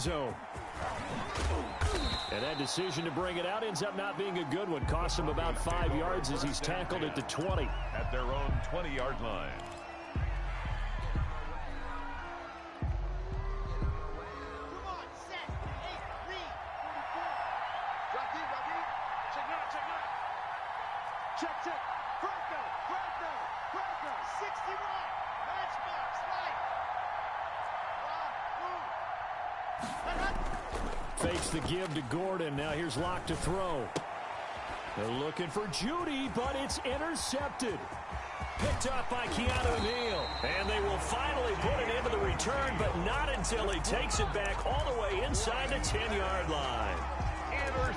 zone. And that decision to bring it out ends up not being a good one. Costs him about 5 yards as he's tackled at the 20. At their own 20-yard line. Fakes the give to Gordon. Now here's Locke to throw. They're looking for Judy, but it's intercepted. Picked up by Keanu Neal. And they will finally put an end to the return, but not until he takes it back all the way inside the 10-yard line.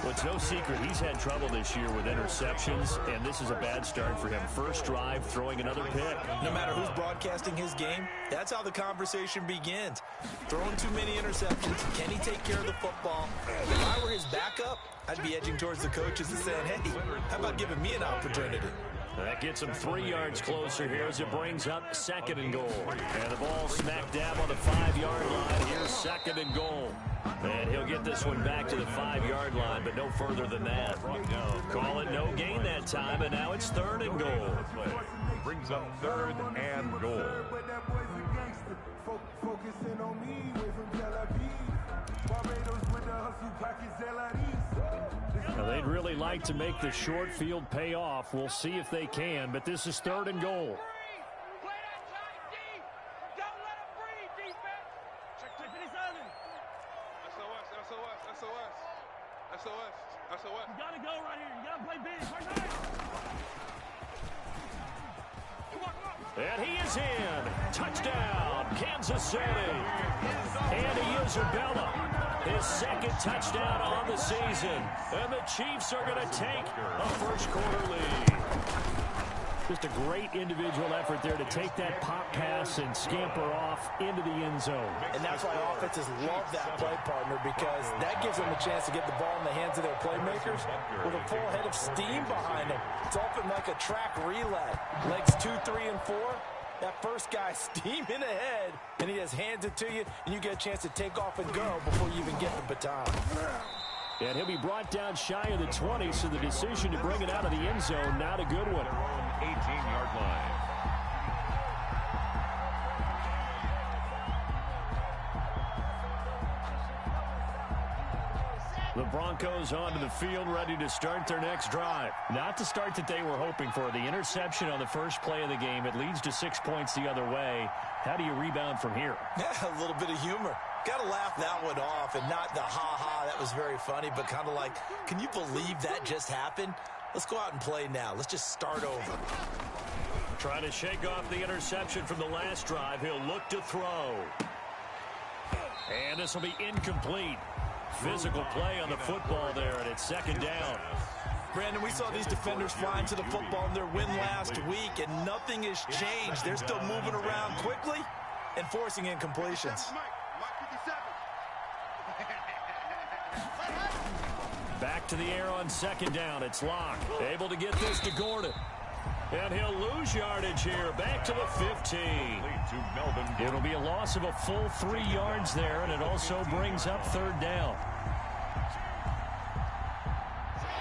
Well, it's no secret he's had trouble this year with interceptions, and this is a bad start for him. First drive, throwing another pick. No matter who's broadcasting his game, that's how the conversation begins. Throwing too many interceptions. Can he take care of the football? If I were his backup, I'd be edging towards the coaches and saying, hey, how about giving me an opportunity? That gets him 3 yards closer here as it brings up 2nd and goal. And the ball smack dab on the 5-yard line. Here's 2nd and goal. And he'll get this one back to the 5-yard line, but no further than that. Call it no gain that time, and now it's 3rd and goal. Brings up 3rd and goal. Now they'd really like to make the short field pay off. We'll see if they can, but this is 3rd and goal. You gotta go right here. You gotta play big. Right there. And he is in. Touchdown, Kansas City. Andy Isabella, his 2nd touchdown on the season. And the Chiefs are going to take a first-quarter lead. Just a great individual effort there to take that pop pass and scamper off into the end zone. And that's why offenses love that play, partner, because that gives them a chance to get the ball in the hands of their playmakers with a full head of steam behind them. It's often like a track relay. Legs 2, 3, and 4. That first guy steaming ahead, and he just hands it to you, and you get a chance to take off and go before you even get the baton. And he'll be brought down shy of the 20, so the decision to bring it out of the end zone, not a good one. 18-yard line. The Broncos onto the field, ready to start their next drive. Not the start that they were hoping for. The interception on the first play of the game. It leads to 6 points the other way. How do you rebound from here? Yeah, a little bit of humor. Got to laugh that one off, and not the ha-ha, that was very funny, but kind of like, can you believe that just happened? Let's go out and play now. Let's just start over. Trying to shake off the interception from the last drive. He'll look to throw. And this will be incomplete. Physical play on the football there, and it's 2nd down. Brandon, we saw these defenders flying to the football in their win last week, and nothing has changed. They're still moving around quickly and forcing incompletions. Back to the air on 2nd down. It's Locke. Able to get this to Gordon. And he'll lose yardage here. Back to the 15. It'll be a loss of a full 3 yards there, and it also brings up 3rd down.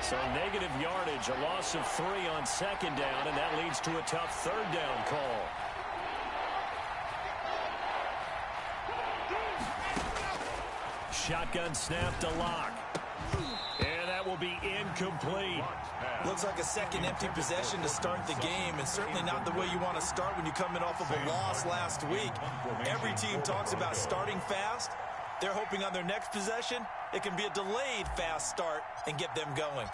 So negative yardage, a loss of 3 on 2nd down, and that leads to a tough 3rd down call. Shotgun snap to Locke. And that will be incomplete. Looks like a second empty possession to start the game, and certainly not the way you want to start when you're coming off of a loss last week. Every team talks about starting fast. They're hoping on their next possession, it can be a delayed fast start and get them going.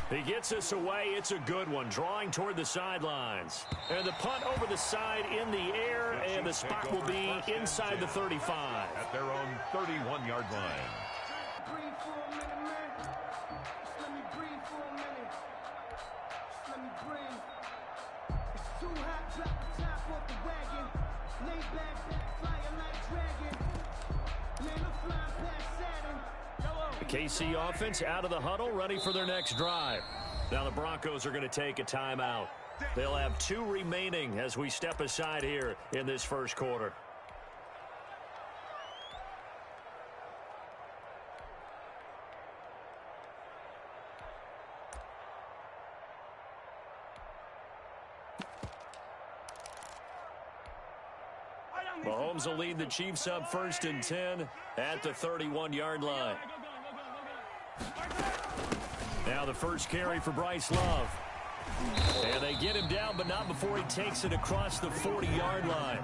He gets us away. It's a good one, drawing toward the sidelines. And the punt over the side in the air, and the spot will be inside the 35. At their own 31-yard line. KC offense out of the huddle, ready for their next drive. Now the Broncos are going to take a timeout. They'll have 2 remaining as we step aside here in this first quarter. Mahomes will lead the Chiefs up 1st and 10 at the 31-yard line. Now the first carry for Bryce Love. And they get him down, but not before he takes it across the 40-yard line.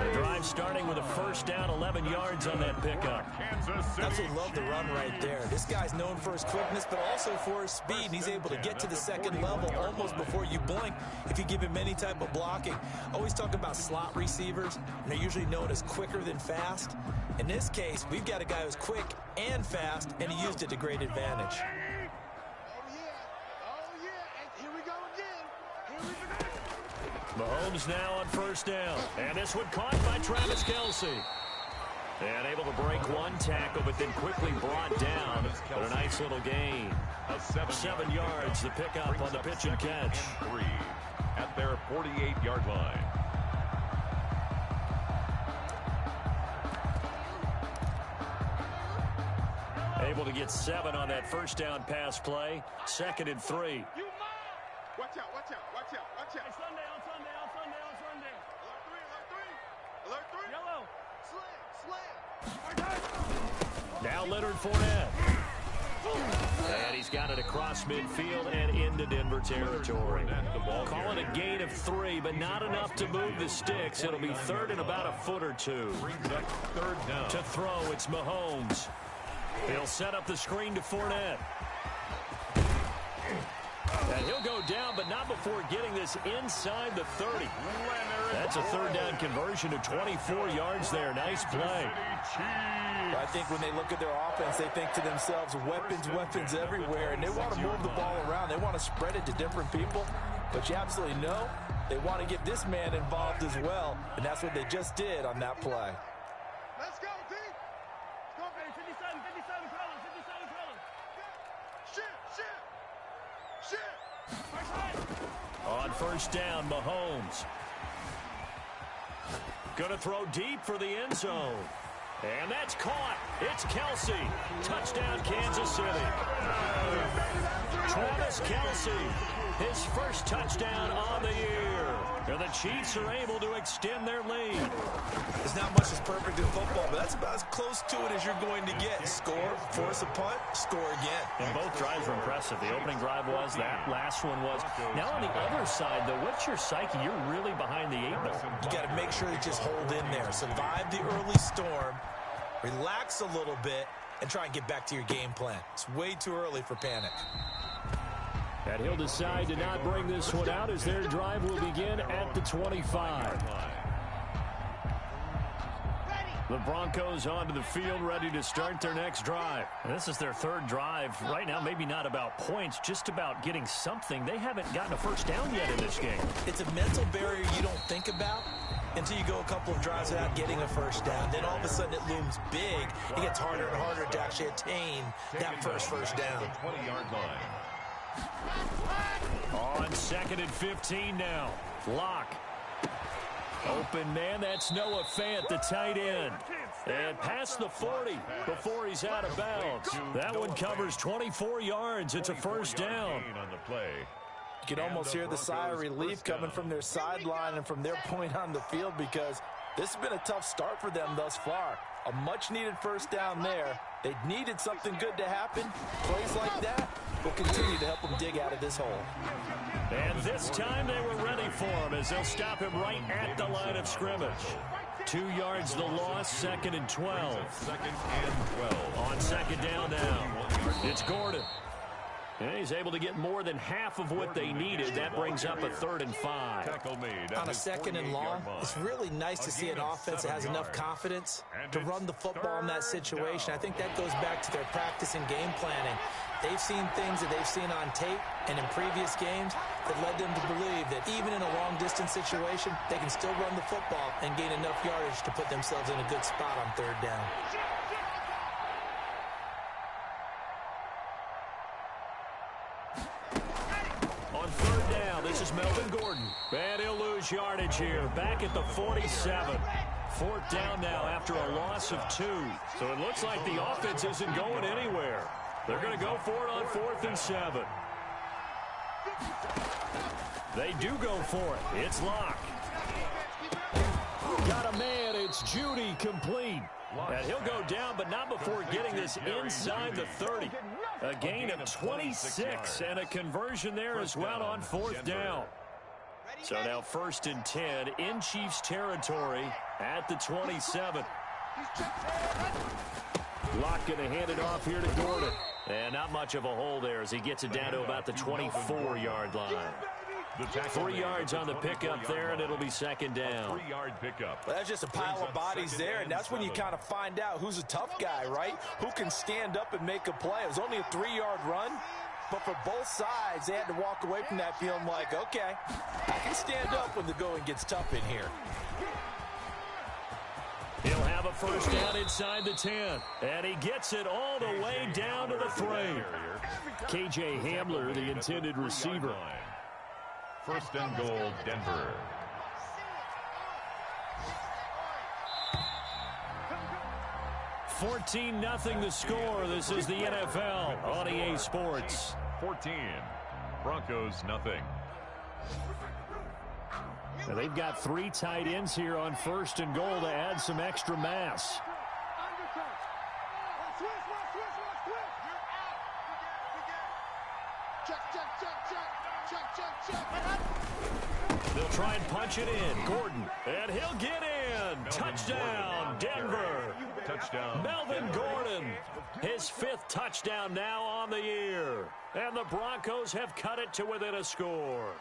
The drive starting with a first down, 11 yards on that pickup. Absolutely love the run right there. This guy's known for his quickness, but also for his speed. And he's able to get to the second level almost before you blink if you give him any type of blocking. Always talk about slot receivers, and they're usually known as quicker than fast. In this case, we've got a guy who's quick and fast, and he used it to great advantage. Mahomes now on first down. And this one caught by Travis Kelce. And able to break one tackle, but then quickly brought down. But a nice little gain. 7 yards, the pickup on the pitch and catch. 3 at their 48-yard line. Able to get 7 on that first down pass play. 2nd and 3. Watch out, watch out, watch out, watch out. Sunday, on Sunday, on Sunday, on Sunday. Alert 3, alert 3. Yellow. Slam. Now Leonard Fournette. And he's got it across midfield and into Denver territory. Calling a gain of 3, but not enough to move the sticks. It'll be 3rd and about a foot or 2. Brings up 3rd down. To throw, it's Mahomes. He'll set up the screen to Fournette. And he'll go down, but not before getting this inside the 30. That's a 3rd down conversion to 24 yards there. Nice play. I think when they look at their offense, they think to themselves, weapons, weapons everywhere, and they want to move the ball around. They want to spread it to different people, but you absolutely know they want to get this man involved as well, and that's what they just did on that play. Let's go, team. Go, 57 colors, 57 colors. Shit. On first down, Mahomes. Gonna throw deep for the end zone. And that's caught. It's Kelce. Touchdown, Kansas City. Travis Kelce, his first touchdown on the year. And the Chiefs are able to extend their lead. There's not much that's perfect in football, but that's about as close to it as you're going to get. Score, force a punt, score again. And both drives were impressive. The opening drive was, that last one was. Now on the other side, though, what's your psyche? You're really behind the 8 ball. You got to make sure to just hold in there. Survive the early storm, relax a little bit, and try and get back to your game plan. It's way too early for panic. And he'll decide to not bring this one out as their drive will begin at the 25. The Broncos onto the field, ready to start their next drive. And this is their 3rd drive. Right now, maybe not about points, just about getting something. They haven't gotten a first down yet in this game. It's a mental barrier you don't think about until you go a couple of drives without getting a first down. Then all of a sudden it looms big. It gets harder and harder to actually attain that first down. 20-yard line. On 2nd and 15 now. Lock. Open man, that's Noah Fant, the tight end. And past the 40 before he's out of bounds. That one covers 24 yards. It's a first down. On the play. You can almost hear the sigh of relief coming from their sideline and from their point on the field, because this has been a tough start for them thus far. A much-needed first down there. They needed something good to happen. Plays like that will continue to help them dig out of this hole. And this time they were ready for him as they'll stop him right at the line of scrimmage. 2 yards the loss, 2nd and 12. 2nd and 12. On 2nd down now, it's Gordon. And he's able to get more than half of what they needed. That brings up a 3rd and 5. Tackle made On a 2nd and long, it's really nice to see an offense that has enough confidence to run the football in that situation. I think that goes back to their practice and game planning. They've seen things that they've seen on tape and in previous games that led them to believe that even in a long-distance situation, they can still run the football and gain enough yardage to put themselves in a good spot on 3rd down. On 3rd down, this is Melvin Gordon. And he'll lose yardage here. Back at the 47. 4th down now after a loss of 2. So it looks like the offense isn't going anywhere. They're going to go for it on 4th and 7. They do go for it. It's Locke. Got a man in It's Jeudy complete. And he'll go down, but not before getting this inside the 30. A gain of 26 and a conversion there as well on 4th down. So now 1st and 10 in Chiefs territory at the 27. Locke going to hand it off here to Gordon. And not much of a hole there as he gets it down to about the 24-yard line. 3 yards on the pickup there, and it'll be 2nd down. 3-yard pickup. Well, that's just a pile of bodies there, and that's when you kind of find out who's a tough guy, right? Who can stand up and make a play. It was only a 3-yard run, but for both sides, they had to walk away from that feeling like, okay, I can stand up when the going gets tough in here. He'll have a first down inside the 10, and he gets it all the way down to the 3. KJ Hamler, the intended receiver. 1st and goal, Denver. $14-0 the score. This is the NFL on EA Sports. 14. Broncos, nothing. Now they've got 3 tight ends here on 1st and goal to add some extra mass. They'll try and punch it in. Gordon, and he'll get in. Touchdown, Denver. Touchdown. Melvin Gordon, his 5th touchdown now on the year. And the Broncos have cut it to within a score.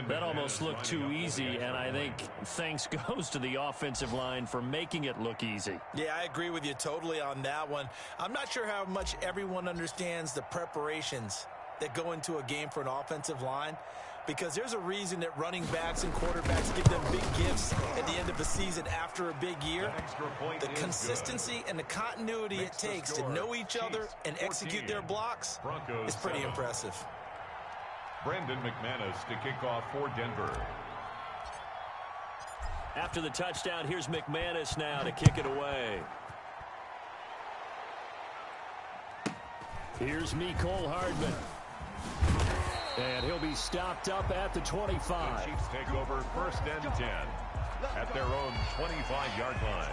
That almost looked too easy, and I think thanks goes to the offensive line for making it look easy. Yeah, I agree with you totally on that one. I'm not sure how much everyone understands the preparations that go into a game for an offensive line, because there's a reason that running backs and quarterbacks give them big gifts at the end of the season after a big year. The consistency and the continuity it takes to know each other and execute their blocks is pretty impressive. Brandon McManus to kick off for Denver. After the touchdown, here's McManus now to kick it away. Here's Mecole Hardman. And he'll be stopped up at the 25. The Chiefs take over 1st and 10 at their own 25-yard line.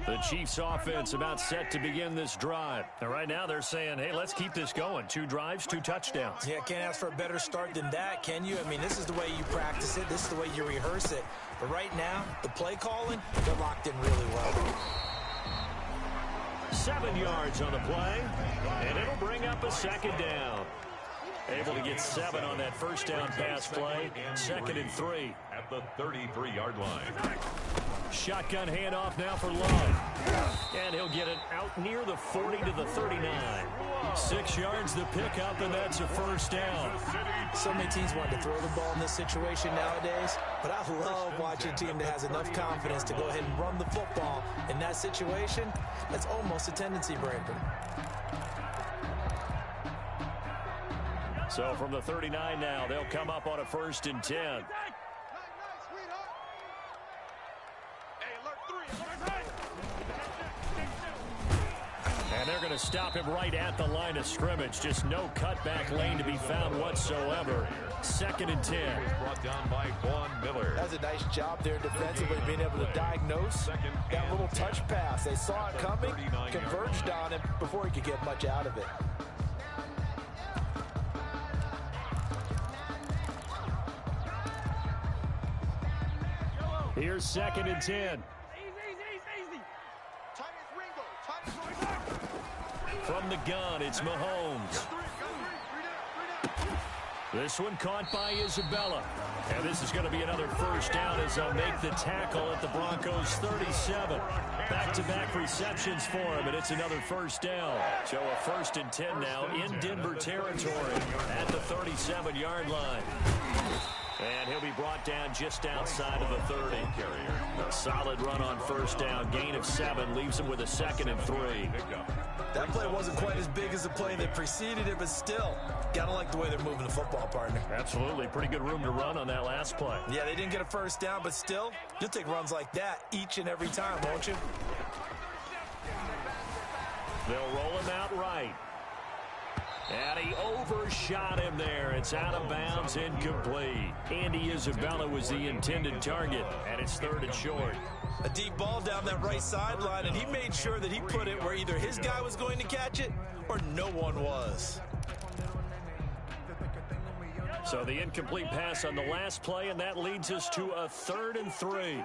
The Chiefs offense about set to begin this drive. And right now they're saying, hey, let's keep this going. 2 drives, 2 touchdowns. Yeah, can't ask for a better start than that, can you? I mean, this is the way you practice it. This is the way you rehearse it. But right now, the play calling, they're locked in really well. 7 yards on the play, and it'll bring up a 2nd down. Able to get 7 on that first down pass play. 2nd and 3. At the 33-yard line. Shotgun handoff now for Love. And he'll get it out near the 40 to the 39. 6 yards the pickup, and that's a first down. So many teams want to throw the ball in this situation nowadays, but I love watching a team that has enough confidence to go ahead and run the football. In that situation, that's almost a tendency breaker. So from the 39 now, they'll come up on a 1st and 10. And they're going to stop him right at the line of scrimmage. Just no cutback lane to be found whatsoever. 2nd and 10. Brought down by Vaughn Miller. That's a nice job there defensively, being able to diagnose that little touch pass. They saw it coming, converged on him before he could get much out of it. Here's 2nd and 10. From the gun, it's Mahomes. This one caught by Isabella. And this is going to be another first down as they'll make the tackle at the Broncos' 37. Back-to-back receptions for him, and it's another first down. So a 1st and 10 now in Denver territory at the 37-yard line. And he'll be brought down just outside of the 30. A solid run on first down. Gain of 7 leaves him with a 2nd and 3. That play wasn't quite as big as the play that preceded it, but still, gotta like the way they're moving the football, partner. Absolutely. Pretty good room to run on that last play. Yeah, they didn't get a first down, but still, you'll take runs like that each and every time, won't you? They'll roll him out right. And he overshot him there. It's out of bounds, incomplete. Andy Isabella was the intended target, and it's 3rd and short. A deep ball down that right sideline, and he made sure that he put it where either his guy was going to catch it or no one was. So the incomplete pass on the last play, and that leads us to a 3rd and 3.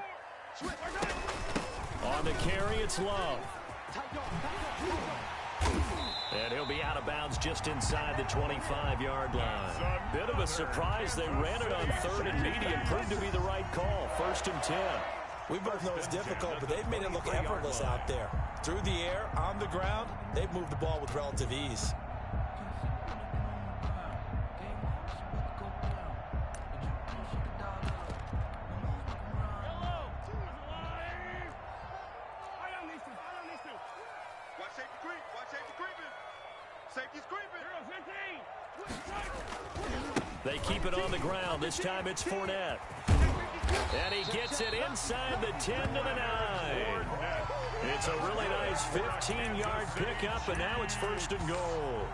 On the carry, it's Love. And he'll be out of bounds just inside the 25-yard line. Bit of a surprise. They ran it on 3rd and medium. Proved to be the right call. 1st and 10. We both know it's difficult, but they've made it look effortless out there. Through the air, on the ground, they've moved the ball with relative ease. They keep it on the ground. This time it's Fournette. And he gets it inside the 10 to the 9. It's a really nice 15-yard pickup, and now it's 1st and goal.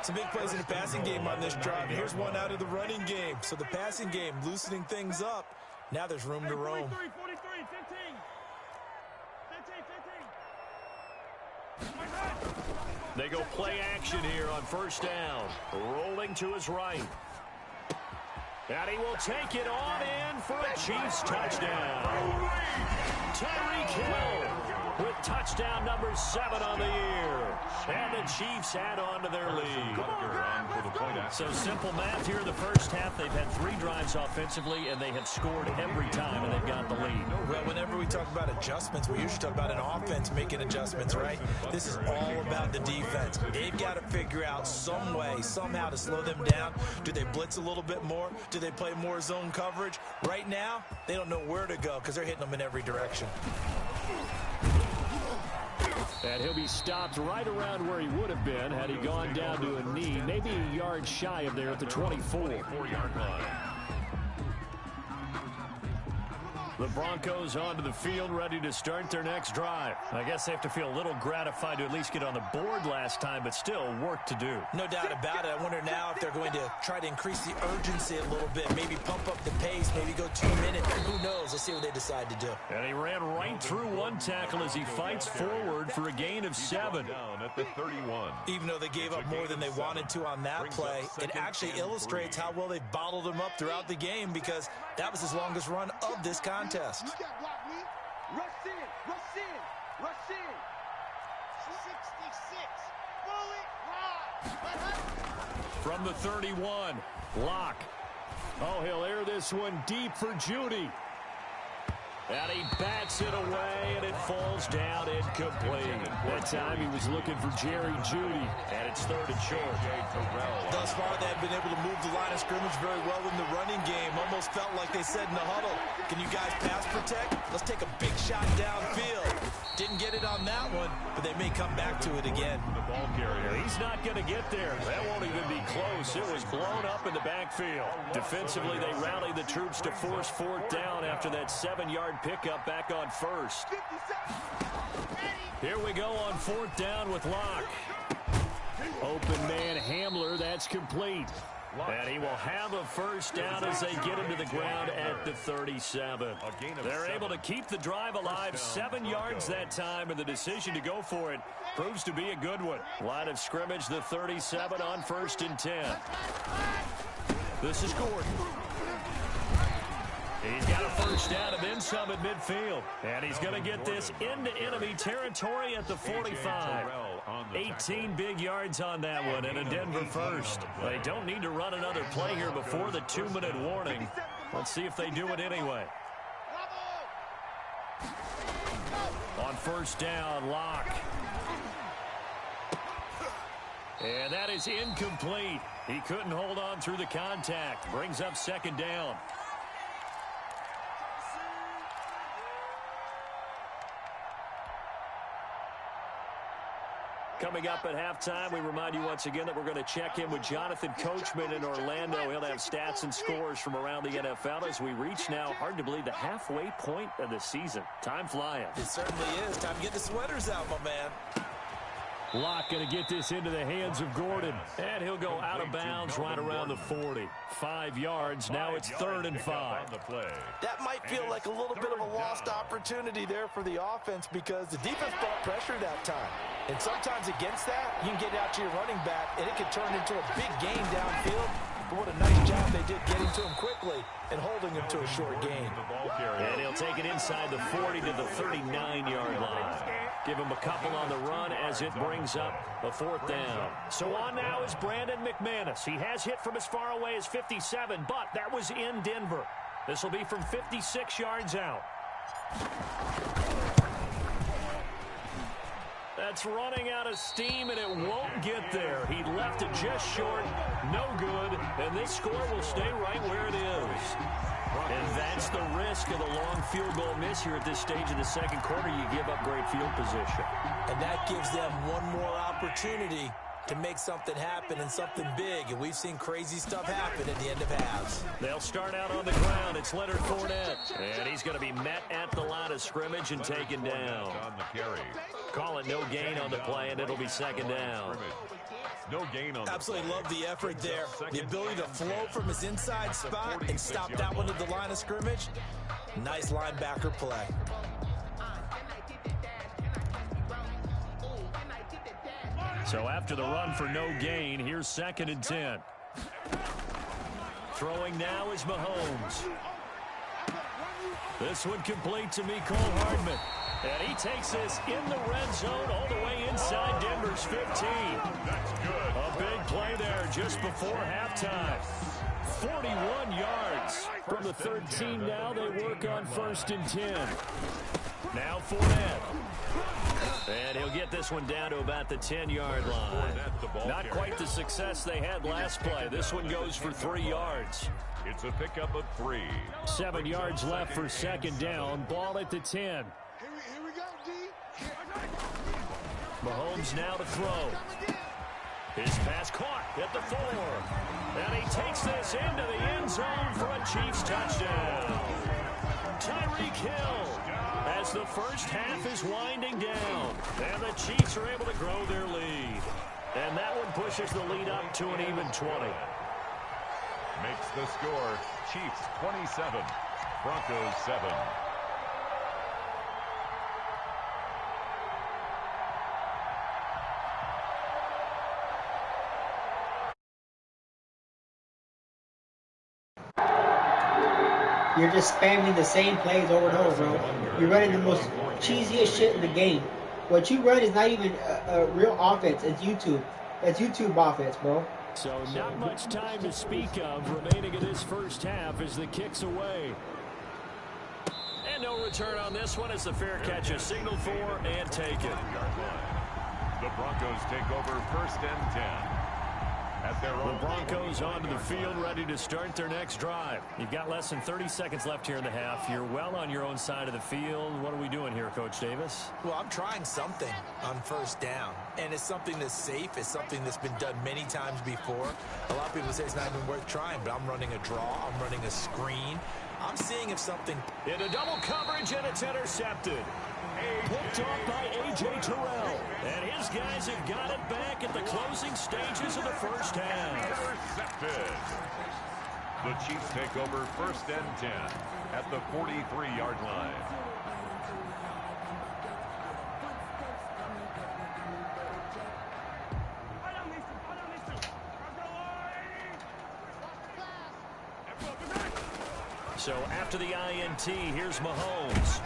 Some big plays in the passing game on this drive. Here's one out of the running game. So the passing game loosening things up. Now there's room to roam. 43, 43, 15. 15. They go play action here on 1st down. Rolling to his right. And he will take it on in for a Chiefs touchdown. Tyreek Hill with touchdown number 7 on the year. And the Chiefs add on to their lead. So simple math here in the first half. They've had 3 drives offensively, and they have scored every time, and they've got the lead. Well, whenever we talk about adjustments, we usually talk about an offense making adjustments, right? This is all about the defense. They've got to figure out some way, somehow to slow them down. Do they blitz a little bit more? Do they play more zone coverage? Right now, they don't know where to go because they're hitting them in every direction. And he'll be stopped right around where he would have been had he gone down to a knee, maybe a yard shy of there at the 24-yard line. The Broncos onto the field, ready to start their next drive. I guess they have to feel a little gratified to at least get on the board last time, but still work to do. No doubt about it. I wonder now if they're going to try to increase the urgency a little bit, maybe pump up the pace, maybe go 2 minutes. Who knows? Let's see what they decide to do. And he ran right through one tackle as he fights forward for a gain of 7. Down at the 31. Even though they gave up more than they wanted to on that play, it actually illustrates how well they bottled him up throughout the game because that was his longest run of this contest. You got blocked, me. Rush in, rush in, rush in. 66. Bullet, From the 31, Locke. Oh, he'll air this one deep for Judy. And he bats it away, and it falls down incomplete. That time he was looking for Jerry Judy, and it's 3rd and short. Thus far, they have been able to move the line of scrimmage very well in the running game. Almost felt like they said in the huddle, can you guys pass protect? Let's take a big shot downfield. Didn't get it on that one, but they may come back to it again. The ball carrier. He's not going to get there. That won't even be close. It was blown up in the backfield. Defensively, they rallied the troops to force 4th down after that 7-yard pickup back on 1st. Here we go on 4th down with Locke. Open man Hamler, that's complete. And he will have a 1st down as they get him to the ground at the 37. They're able to keep the drive alive, 7 yards that time, and the decision to go for it proves to be a good one. Line of scrimmage, the 37 on 1st and 10. This is Gordon. He's got a 1st down and then some at midfield. And he's going to get this into enemy territory at the 45. 18 big yards on that one and a Denver 1st. They don't need to run another play here before the 2-minute warning. Let's see if they do it anyway. On 1st down, Locke. And that is incomplete. He couldn't hold on through the contact. Brings up 2nd down. Coming up at halftime, we remind you once again that we're going to check in with Jonathan Coachman in Orlando. He'll have stats and scores from around the NFL as we reach now, hard to believe, the halfway point of the season. Time flying. It certainly is. Time to get the sweaters out, my man. Locke going to get this into the hands of Gordon. And he'll go out of bounds right around the 40. 5 yards. Now it's 3rd and 5. That might feel like a little bit of a lost opportunity there for the offense because the defense brought pressure that time. And sometimes against that, you can get out to your running back, and it can turn into a big game downfield. But what a nice job they did getting to him quickly and holding him to a short gain. And he'll take it inside the 40 to the 39-yard line. Give him a couple on the run as it brings up a 4th down. So on now is Brandon McManus. He has hit from as far away as 57, but that was in Denver. This will be from 56 yards out. That's running out of steam, and it won't get there. He left it just short, no good, and this score will stay right where it is. And that's the risk of the long field goal miss here at this stage of the second quarter. You give up great field position. And that gives them one more opportunity to make something happen and something big. And we've seen crazy stuff happen at the end of halves. They'll start out on the ground. It's Leonard Fournette. And he's going to be met at the line of scrimmage and taken down. Call it no gain on the play, and it'll be 2nd down. No gain on. Absolutely love the effort there. The ability to flow from his inside spot and stop that one at the line of scrimmage. Nice linebacker play. So after the run for no gain, here's 2nd and 10. Throwing now is Mahomes. This one complete to Mecole Hardman. And he takes this in the red zone all the way inside Denver's 15. That's good. A big play there just before halftime. 41 yards from the 13 now. They work on 1st and 10. Now Fournette. And he'll get this one down to about the 10-yard line. Not quite the success they had last play. This one goes for 3 yards. It's a pickup of 3. 7 yards left for 2nd down. Ball at the 10. Here we go, D. Mahomes now to throw. His pass caught at the 4. And he takes this into the end zone for a Chiefs touchdown. Tyreek Hill as the first half is winding down. And the Chiefs are able to grow their lead. And that one pushes the lead up to an even 20. Makes the score Chiefs 27, Broncos 7. You're just spamming the same plays over and over, bro. You're running the most cheesiest shit in the game. What you run is not even a real offense. It's YouTube. It's YouTube offense, bro. So not much time to speak of remaining in this first half as the kick's away. And no return on this one as the fair catch is signaled for and taken. The Broncos take over 1st and 10. The Broncos onto the field, ready to start their next drive. You've got less than 30 seconds left here in the half. You're well on your own side of the field. What are we doing here, Coach Davis? Well, I'm trying something on 1st down. And it's something that's safe. It's something that's been done many times before. A lot of people say it's not even worth trying, but I'm running a draw. I'm running a screen. I'm seeing if something... Into double coverage, and it's intercepted. Picked off by A.J. Terrell. And his guys have got it back at the closing stages of the first half. Intercepted. The Chiefs take over 1st and 10 at the 43-yard line. So after the INT, here's Mahomes.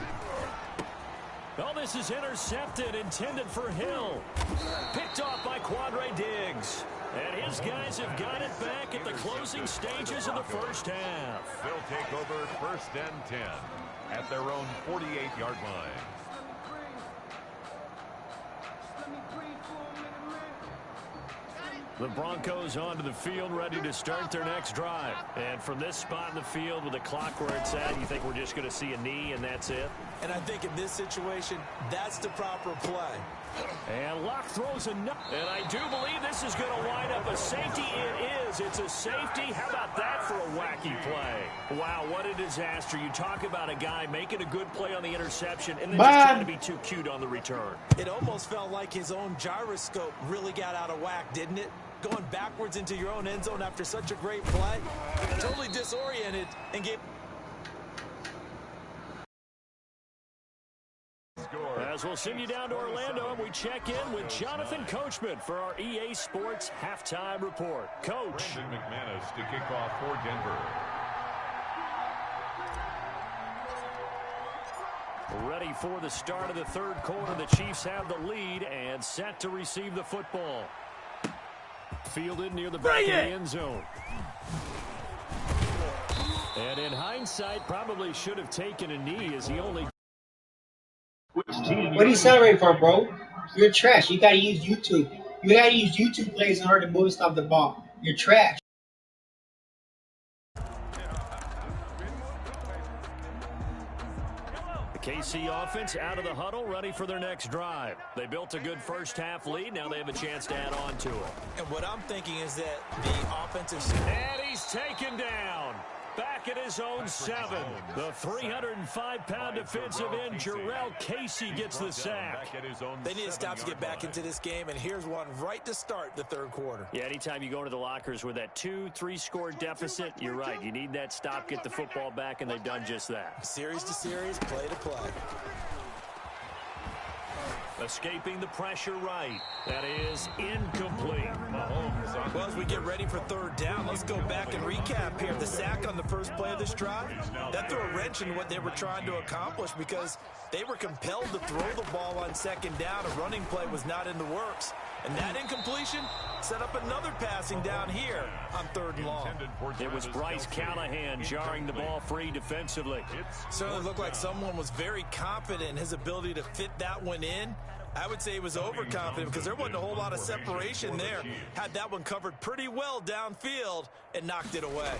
Oh, this is intercepted, intended for Hill. Picked off by Quandre Diggs. And his guys have got it back at the closing stages of the first half. They'll take over 1st and 10 at their own 48-yard line. The Broncos onto the field, ready to start their next drive. And from this spot in the field with the clock where it's at, you think we're just going to see a knee and that's it? And I think in this situation, that's the proper play. And Locke throws a nut. And I do believe this is going to wind up a safety. It is. It's a safety. How about that for a wacky play? Wow, what a disaster. You talk about a guy making a good play on the interception and then just trying to be too cute on the return. It almost felt like his own gyroscope really got out of whack, didn't it? Going backwards into your own end zone after such a great play. Totally disoriented and gave... As we'll send you down to Orlando, and we check in with Jonathan Coachman for our EA Sports Halftime Report. Coach. Brandon McManus to kick off for Denver. Ready for the start of the third quarter. The Chiefs have the lead and set to receive the football. Fielded near the back of the end zone. And in hindsight, probably should have taken a knee as he only... What are you celebrating for, bro? You're trash. You gotta use YouTube. You gotta use YouTube plays in order to move and stop the ball. You're trash. The KC offense out of the huddle, ready for their next drive. They built a good first half lead. Now they have a chance to add on to it. And what I'm thinking is that the offensive... And he's taken down. Back at his own 7. The 305-pound defensive end, Jarrell Casey, gets the sack. They need to stop to get back into this game, and here's one right to start the third quarter. Yeah, anytime you go to the lockers with that 2-3 deficit, you're right. You need that stop, get the football back, and they've done just that. Series to series, play to play. Escaping the pressure right. That is incomplete. Well, as we get ready for third down, let's go back and recap here. The sack on the first play of this drive, that threw a wrench in what they were trying to accomplish because they were compelled to throw the ball on second down. A running play was not in the works. And that incompletion set up another passing down here on third and long. It was Bryce Callahan jarring the ball free defensively. Certainly looked like someone was very confident in his ability to fit that one in. I would say he was overconfident because there wasn't a whole lot of separation there. Had that one covered pretty well downfield and knocked it away.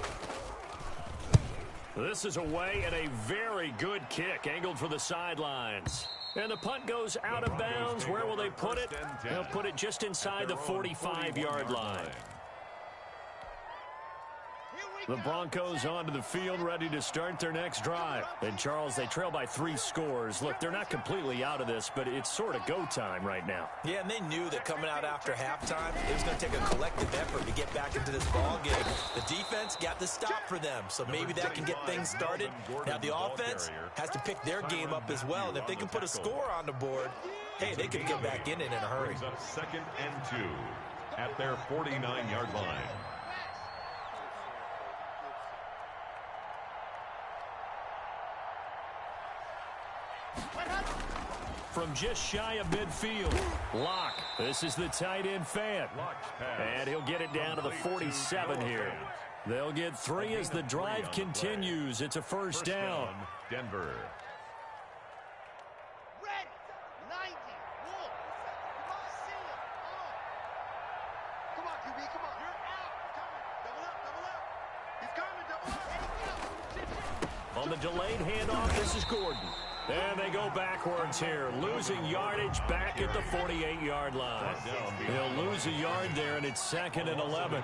This is away and a very good kick angled for the sidelines. And the punt goes out of bounds. Where will they put it? They'll put it just inside the 45-yard line. The Broncos onto the field, ready to start their next drive. And, Charles, they trail by 3 scores. Look, they're not completely out of this, but it's sort of go time right now. Yeah, and they knew that coming out after halftime, it was going to take a collective effort to get back into this ball game. The defense got the stop for them, so maybe that can get things started. Now, the offense has to pick their game up as well, and if they can put a score on the board, hey, they could get back in it in a hurry. Brings up 2nd and 2 at their 49-yard line. From just shy of midfield, Locke. This is the tight end fan. And he'll get it down to the 47 here. They'll get 3 as the drive continues. It's a first down. Denver. Red 90. Wolf. Come on, QB, come on. You're out. Coming. Double up. He's coming, double up. On the delayed handoff, this is Gordon. And they go backwards here, losing yardage back at the 48-yard line. They'll lose a yard there, and it's 2nd and 11.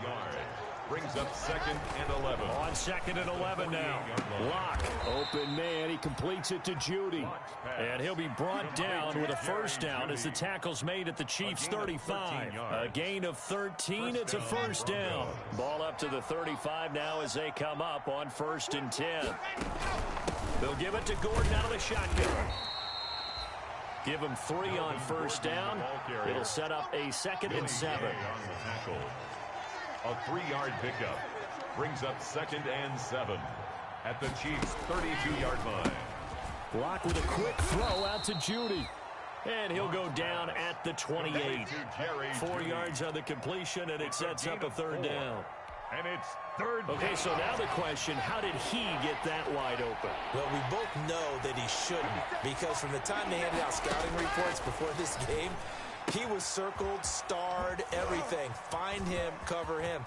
Brings up 2nd and 11. On 2nd and 11 now. Locke, open man. He completes it to Judy. And he'll be brought down with a first down as the tackle's made at the Chiefs' 35. A gain of 13. It's a first down. Ball up to the 35 now as they come up on 1st and 10. They'll give it to Gordon out of the shotgun. Give him 3 on first down. It'll set up a 2nd and 7. A 3-yard pickup. Brings up 2nd and 7 at the Chiefs' 32-yard line. Locke with a quick throw out to Judy. And he'll go down at the 28. 4 yards on the completion, and it sets up a 3rd down. And it's 3rd down. Okay, so now the question, how did he get that wide open? Well, we both know that he shouldn't, because from the time they handed out scouting reports before this game, He was circled, starred, everything. Find him, cover him.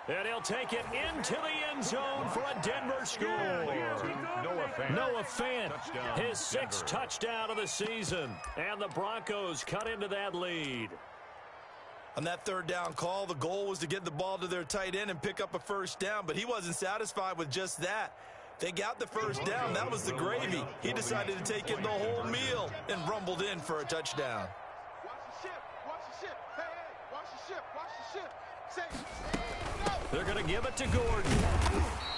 And he'll take it into the end zone for a Denver score. Noah Fant, his sixth touchdown of the season. And the Broncos cut into that lead. On that third down call, the goal was to get the ball to their tight end and pick up a first down, but he wasn't satisfied with just that. They got the first down. That was the gravy. He decided to take in the whole meal and rumbled in for a touchdown. Watch the ship. Watch the ship. Hey, hey, watch the ship. Watch the ship. Say, They're going to give it to Gordon.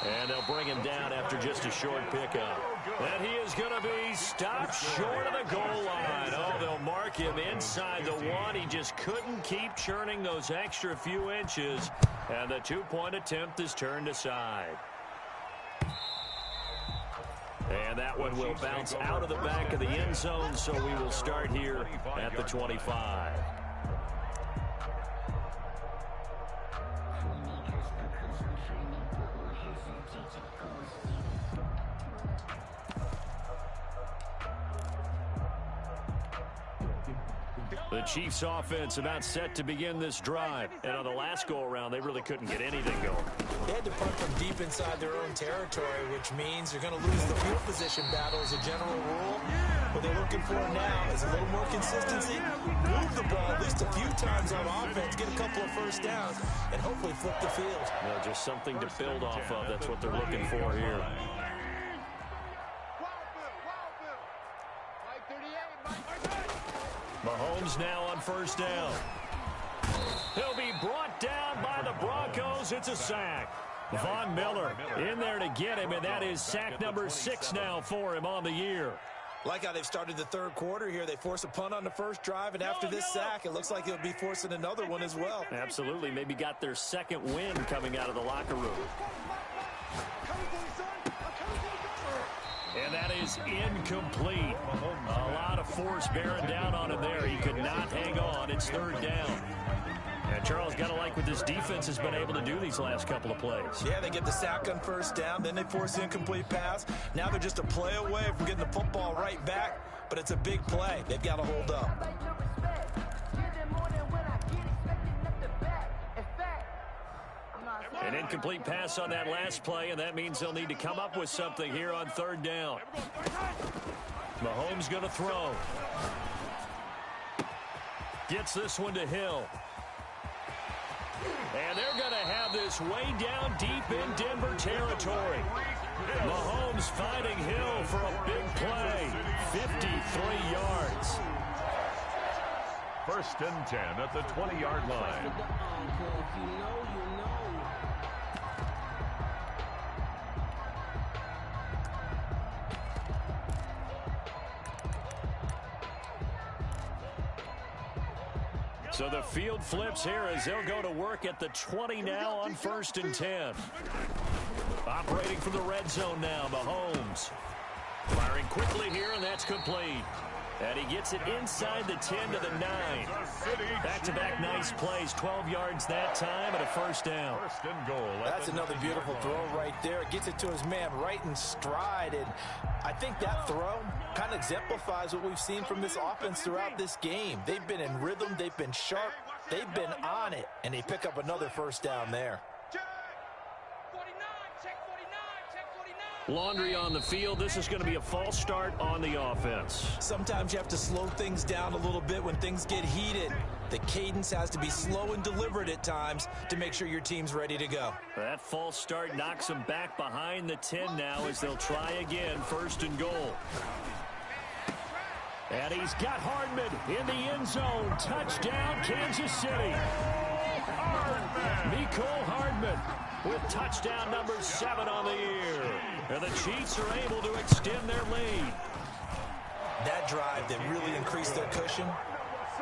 And they'll bring him down after just a short pickup. And he is going to be stopped short of the goal line. Oh, they'll mark him inside the one. He just couldn't keep churning those extra few inches. And the two-point attempt is turned aside. And that one will bounce out of the back of the end zone, so we will start here at the 25. The Chiefs offense about set to begin this drive. And on the last go-around, they really couldn't get anything going. They had to punt from deep inside their own territory, which means you're going to lose the field position battle as a general rule. What they're looking for now is a little more consistency. Move the ball at least a few times on offense, get a couple of first downs, and hopefully flip the field. Well, just something to build off of. That's what they're looking for here. Mahomes now on first down. He'll be brought down by the Broncos. It's a sack. Von Miller in there to get him, and that is sack number 6 now for him on the year. Like how they've started the third quarter here. They force a punt on the first drive, and after this sack, it looks like they'll be forcing another one as well. Absolutely. Maybe got their second win coming out of the locker room. And that is incomplete. A lot of force bearing down on him there. He could not hang on. It's third down. And Charles, got to like what this defense has been able to do these last couple of plays. Yeah, they get the sack on first down, then they force the incomplete pass. Now they're just a play away from getting the football right back, but it's a big play. They've got to hold up. An incomplete pass on that last play, and that means they'll need to come up with something here on third down. Mahomes going to throw. Gets this one to Hill. And they're going to have this way down deep in Denver territory. Mahomes finding Hill for a big play. 53 yards. First and 10 at the 20-yard line. So the field flips here as they'll go to work at the 20 now on first and 10. Operating from the red zone now, Mahomes. Firing quickly here, and that's complete. And he gets it inside the 10 to the 9. Back-to-back nice plays, 12 yards that time and a first down. First and goal. That's another beautiful throw right there. Gets it to his man right in stride. And I think that throw kind of exemplifies what we've seen from this offense throughout this game. They've been in rhythm. They've been sharp. They've been on it. And they pick up another first down there. Laundry on the field. This is going to be a false start on the offense. Sometimes you have to slow things down a little bit when things get heated. The cadence has to be slow and deliberate at times to make sure your team's ready to go. That false start knocks them back behind the 10 now as they'll try again, first and goal. And he's got Hardman in the end zone. Touchdown, Kansas City. Mecole Hardman with touchdown number 7 on the year. And the Chiefs are able to extend their lead. That drive that really increased their cushion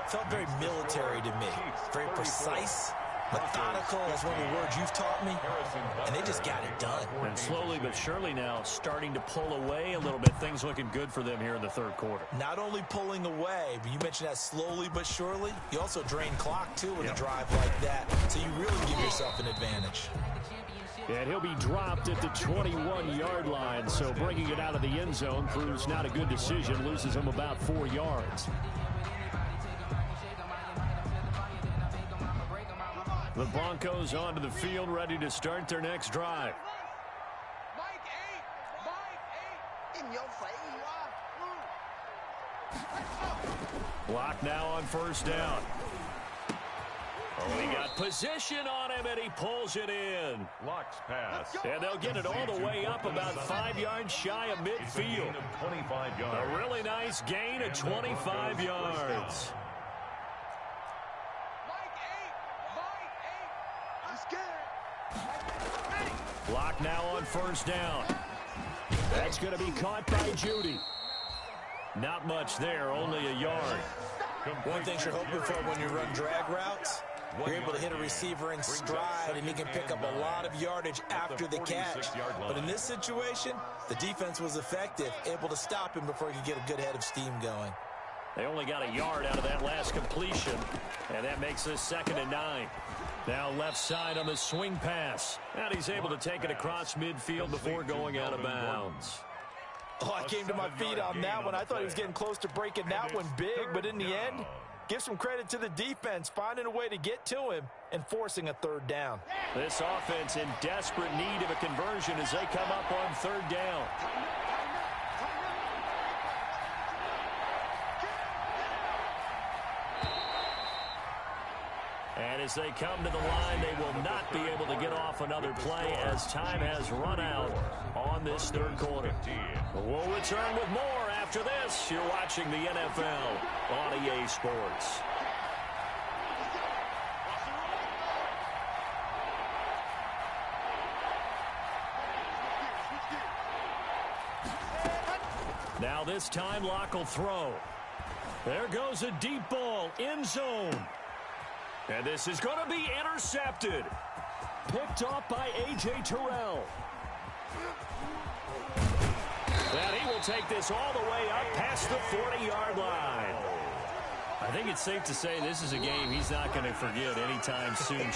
felt very military to me. Very precise, methodical. That's one of the words you've taught me. And they just got it done. And slowly but surely now starting to pull away a little bit. Things looking good for them here in the third quarter. Not only pulling away, but you mentioned that slowly but surely. You also drain clock, too, with a drive like that. So you really give yourself an advantage. And he'll be dropped at the 21-yard line, so bringing it out of the end zone proves not a good decision, loses him about 4 yards. The Broncos onto the field, ready to start their next drive. In your face, Block now on first down. Oh, he got position on him, and he pulls it in. Locks pass. And they'll get it all the way up about 5 yards shy of midfield. 25 yards. A really nice gain of 25 yards. Block now on first down. That's going to be caught by Judy. Not much there, only a yard. One thing you're hoping for when you run drag routes, you're able to hit a receiver in stride, and he can pick up a lot of yardage after the catch. But in this situation, the defense was effective, able to stop him before he could get a good head of steam going. They only got a yard out of that last completion, and that makes this 2nd and 9. Now left side on the swing pass. And he's able to take it across midfield before going out of bounds. Oh, I came to my feet on that one. I thought he was getting close to breaking that one big, but in the end, give some credit to the defense, finding a way to get to him and forcing a 3rd down. This offense in desperate need of a conversion as they come up on 3rd down. And as they come to the line, they will not be able to get off another play as time has run out on this 3rd quarter. We'll return with more after this. You're watching the NFL on EA Sports. Now this time, Locke will throw. There goes a deep ball, end zone. And this is going to be intercepted. Picked off by A.J. Terrell. And he will take this all the way up past the 40-yard line. I think it's safe to say this is a game he's not going to forget anytime soon.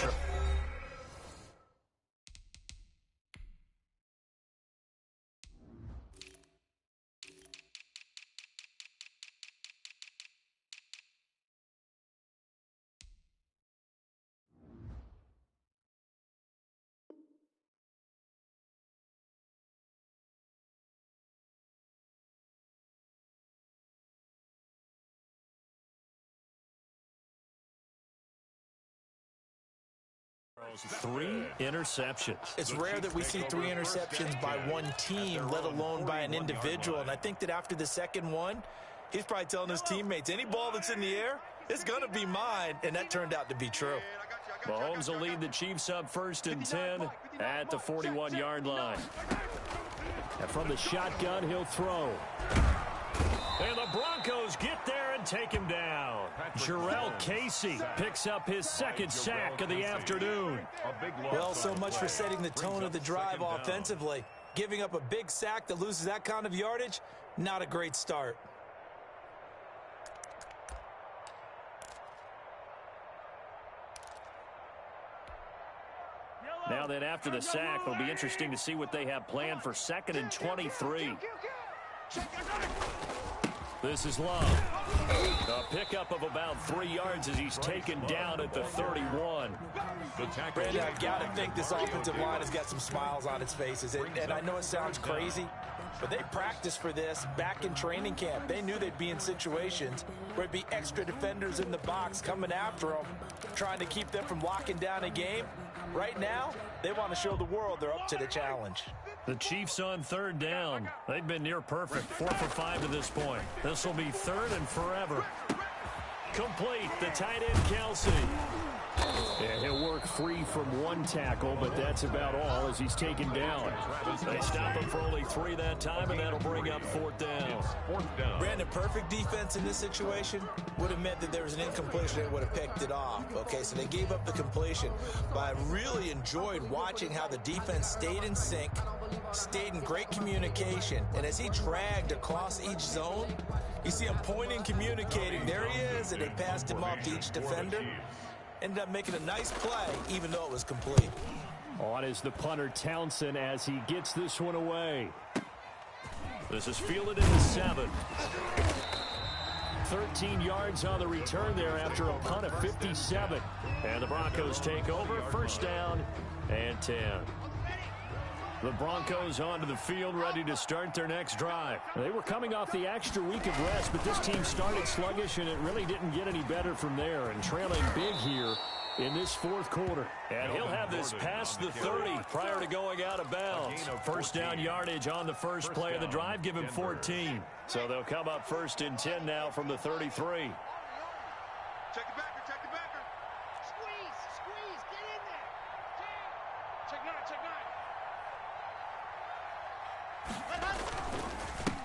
Three interceptions. It's rare that we see 3 interceptions by one team, let alone by an individual. And I think that after the second one, he's probably telling his teammates, any ball that's in the air, it's going to be mine. And that turned out to be true. Mahomes will lead the Chiefs up 1st and 10 at the 41-yard line. And from the shotgun, he'll throw. And the Broncos get there and take him down. Jurrell Casey picks up his 2nd sack of the afternoon. Well, so much for setting the tone of the drive offensively. Giving up a big sack that loses that kind of yardage, not a great start. Now then, after the sack, it'll be interesting to see what they have planned for 2nd and 23. This is Love. A pickup of about 3 yards as he's taken down at the 31. Brandon, I've got to think this offensive line has got some smiles on its faces. And I know it sounds crazy, but they practiced for this back in training camp. They knew they'd be in situations where it'd be extra defenders in the box coming after them, trying to keep them from locking down a game. Right now, they want to show the world they're up to the challenge. The Chiefs on 3rd down. They've been near perfect, 4 for 5 to this point. This will be 3rd and forever. Complete, the tight end Kelsey. Yeah, he'll work free from one tackle, but that's about all as he's taken down. They stop him for only 3 that time, and that'll bring up 4th down. Brandon, perfect defense in this situation would have meant that there was an incompletion. They would have picked it off. Okay, so they gave up the completion. But I really enjoyed watching how the defense stayed in sync, stayed in great communication, and as he dragged across each zone, you see him pointing, communicating. There he is, and they passed him off to each defender. Ended up making a nice play, even though it was complete. On is the punter Townsend as he gets this one away. This is fielded in the 7. 13 yards on the return there after a punt of 57. And the Broncos take over. First down and 10. The Broncos onto the field, ready to start their next drive. They were coming off the extra week of rest, but this team started sluggish, and it really didn't get any better from there. And trailing big here in this fourth quarter. And he'll have this past the 30 prior to going out of bounds. First down yardage on the first play of the drive, give him 14. So they'll come up first and 10 now from the 33. Check the backer, check the backer. Squeeze, get in there. Check 9, check 9.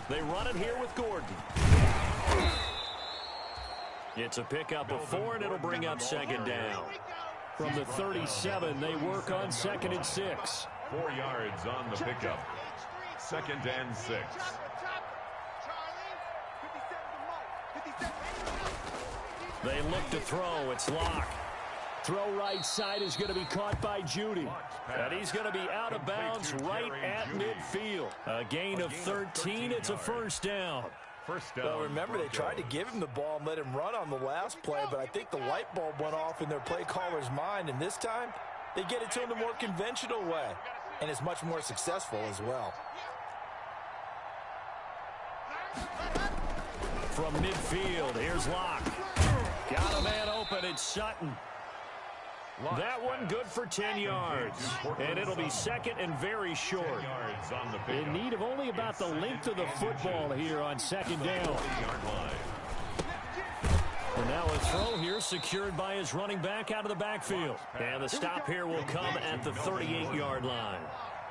They run it here with Gordon. It's a pickup of 4, and it'll bring up second down. From the 37, they work on 2nd and 6. 4 yards on the pickup. 2nd and 6. They look to throw. It's Locke. Throw right side is going to be caught by Jeudy. And he's going to be out of bounds right at midfield. A gain of 13. It's a first down. Well, remember, they tried to give him the ball and let him run on the last play, but I think the light bulb went off in their play caller's mind, and this time they get it to him the more conventional way, and it's much more successful as well. From midfield, here's Locke. Got a man open. It's Sutton. That one good for 10 yards. And it'll be second and very short. In need of only about the length of the football here on second down. And now a throw here secured by his running back out of the backfield. And the stop here will come at the 38-yard line.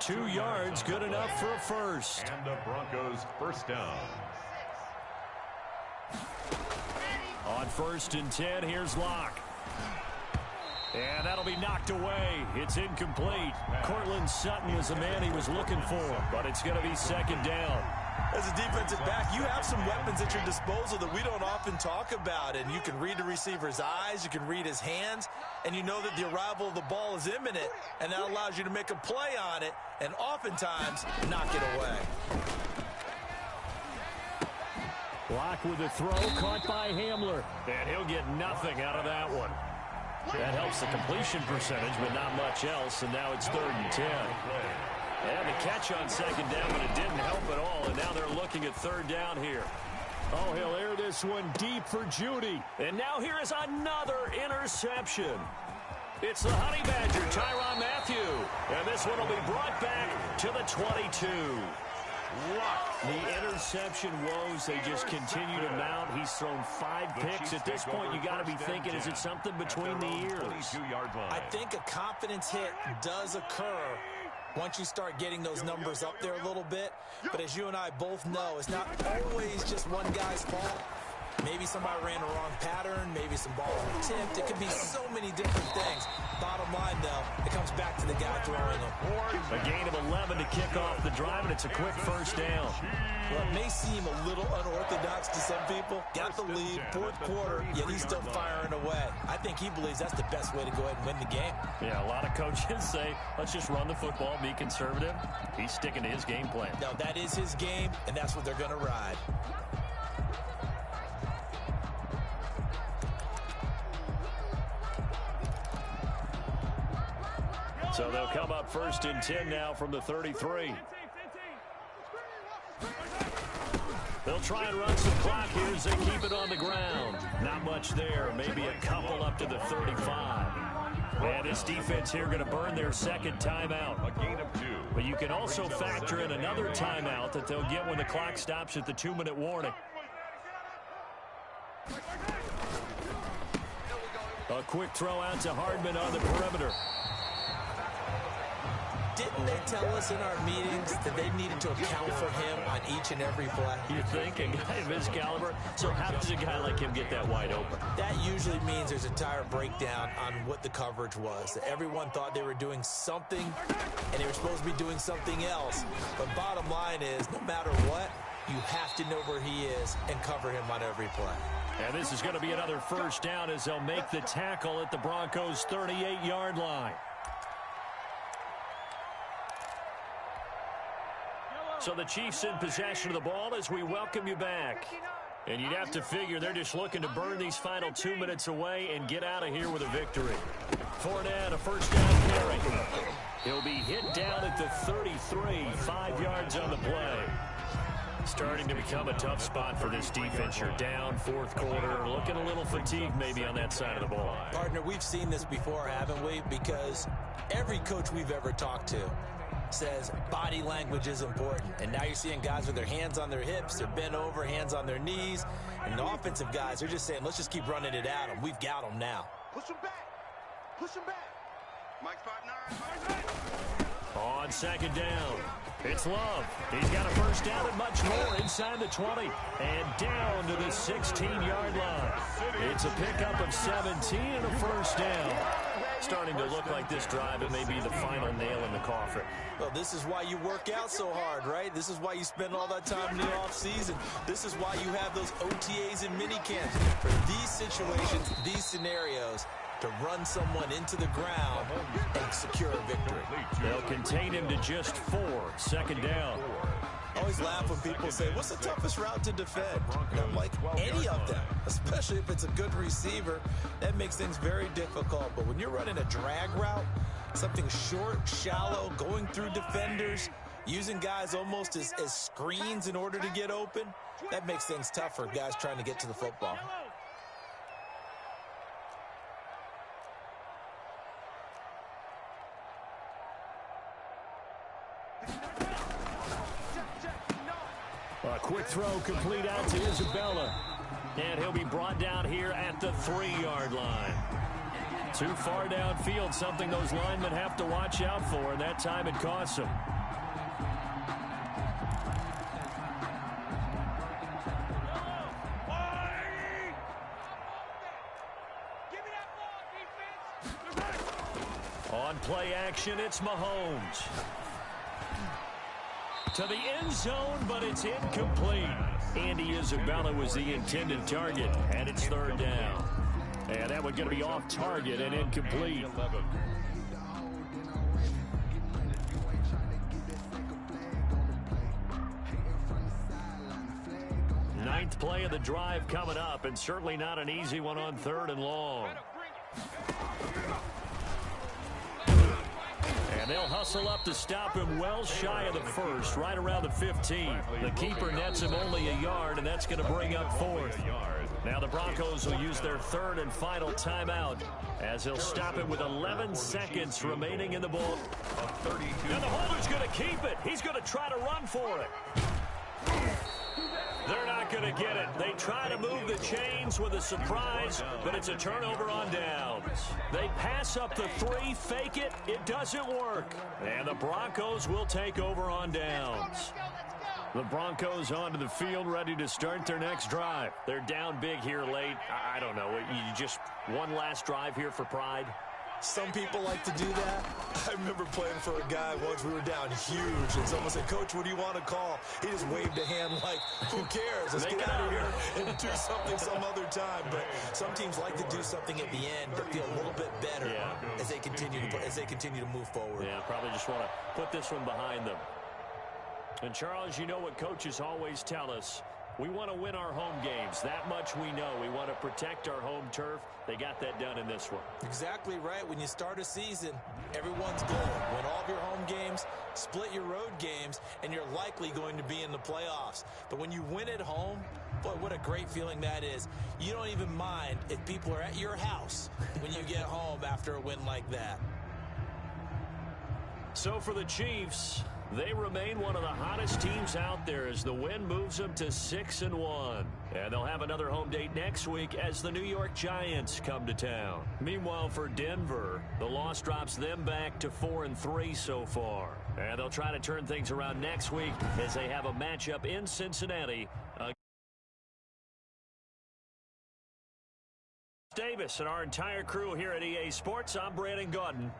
2 yards, good enough for a first. And the Broncos first down. On 1st and 10, here's Locke. And that'll be knocked away. It's incomplete. Courtland Sutton was the man he was looking for, but it's going to be second down. As a defensive back, you have some weapons at your disposal that we don't often talk about, and you can read the receiver's eyes, you can read his hands, and you know that the arrival of the ball is imminent, and that allows you to make a play on it, and oftentimes knock it away. Locke with a throw, caught by Hamler. And he'll get nothing out of that one. That helps the completion percentage, but not much else, and now it's 3rd and 10. And the catch on second down, but it didn't help at all, and now they're looking at 3rd down here. Oh, he'll air this one deep for Jeudy. And now here is another interception. It's the Honey Badger, Tyrann Mathieu. And this one will be brought back to the 22. The interception woes, they just continue to mount. He's thrown 5 picks. At this point, you got to be thinking, is it something between the ears? I think a confidence hit does occur once you start getting those numbers up there a little bit. But as you and I both know, it's not always just one guy's fault. Maybe somebody ran the wrong pattern. Maybe some balls were tipped. It could be so many different things. Bottom line, though, it comes back to the guy throwing them. A gain of 11 to kick off the drive, and it's a quick first down. Well, it may seem a little unorthodox to some people. Got the lead, 4th quarter, yet he's still firing away. I think he believes that's the best way to go ahead and win the game. Yeah, a lot of coaches say, let's just run the football, be conservative. He's sticking to his game plan. No, that is his game, and that's what they're going to ride. So they'll come up 1st and 10 now from the 33. They'll try and run some clock here as they keep it on the ground. Not much there, maybe a couple up to the 35. And this defense here going to burn their 2nd timeout. A gain of 2. But you can also factor in another timeout that they'll get when the clock stops at the 2-minute warning. A quick throw out to Hardman on the perimeter. Didn't they tell us in our meetings that they needed to account for him on each and every play? You think a guy of his caliber? So how does a guy like him get that wide open? That usually means there's a entire breakdown on what the coverage was. Everyone thought they were doing something, and they were supposed to be doing something else. But bottom line is, no matter what, you have to know where he is and cover him on every play. And this is going to be another first down as they'll make the tackle at the Broncos' 38-yard line. So the Chiefs in possession of the ball as we welcome you back. And you'd have to figure they're just looking to burn these final 2 minutes away and get out of here with a victory. Fournette, a first down carry. He'll be hit down at the 33, 5 yards on the play. Starting to become a tough spot for this defense. You're down fourth quarter, looking a little fatigued maybe on that side of the ball. Partner, we've seen this before, haven't we? Because every coach we've ever talked to says body language is important. And now you're seeing guys with their hands on their hips, they're bent over, hands on their knees. And the offensive guys, they're just saying, let's just keep running it at them. We've got them now. Push him back. Push him back. Mike 5'9". On second down, it's Love. He's got a first down and much more inside the 20 and down to the 16-yard line. It's a pickup of 17 and a first down. Starting to look like this drive, it may be the final nail in the coffin. Well, this is why you work out so hard, right? This is why you spend all that time in the offseason. This is why you have those OTAs and minicamps. For these situations, these scenarios, to run someone into the ground and secure a victory. They'll contain him to just 4, second down. I always laugh when people say, what's the toughest route to defend? And I'm like, any of them, especially if it's a good receiver. That makes things very difficult. But when you're running a drag route, something short, shallow, going through defenders, using guys almost as screens in order to get open, that makes things tough for guys trying to get to the football. A quick throw complete out to Isabella. And he'll be brought down here at the 3-yard line. Too far downfield, something those linemen have to watch out for, and that time it costs them. On play action, it's Mahomes. To the end zone, but it's incomplete. Andy Isabella was the intended target, and it's third down. And that one's going to be off target and incomplete. Ninth play of the drive coming up, and certainly not an easy one on 3rd and long. And they'll hustle up to stop him well shy of the first, right around the 15. The keeper nets him only a yard, and that's going to bring up 4th. Now the Broncos will use their 3rd and final timeout as they'll stop it with 11 seconds remaining in the ball. And the holder's going to keep it. He's going to try to run for it. They're not going to get it. They try to move the chains with a surprise, but it's a turnover on downs. They pass up the 3, fake it. It doesn't work. And the Broncos will take over on downs. The Broncos onto the field, ready to start their next drive. They're down big here late. I don't know. You just one last drive here for pride? Some people like to do that. I remember playing for a guy once. We were down huge, and someone said, Coach, what do you want to call? He just waved a hand like, who cares? Let's get out of here and do something some other time. But some teams like to do something at the end that feel a little bit better as they continue to move forward. Yeah, probably just want to put this one behind them. And, Charles, you know what coaches always tell us. We want to win our home games. That much we know. We want to protect our home turf. They got that done in this one. Exactly right. When you start a season, everyone's goal. Win all of your home games, split your road games, and you're likely going to be in the playoffs. But when you win at home, boy, what a great feeling that is. You don't even mind if people are at your house when you get home after a win like that. So for the Chiefs, they remain one of the hottest teams out there as the win moves them to 6-1. And they'll have another home date next week as the New York Giants come to town. Meanwhile, for Denver, the loss drops them back to 4-3 so far. And they'll try to turn things around next week as they have a matchup in Cincinnati. Davis and our entire crew here at EA Sports, I'm Brandon Gaudin.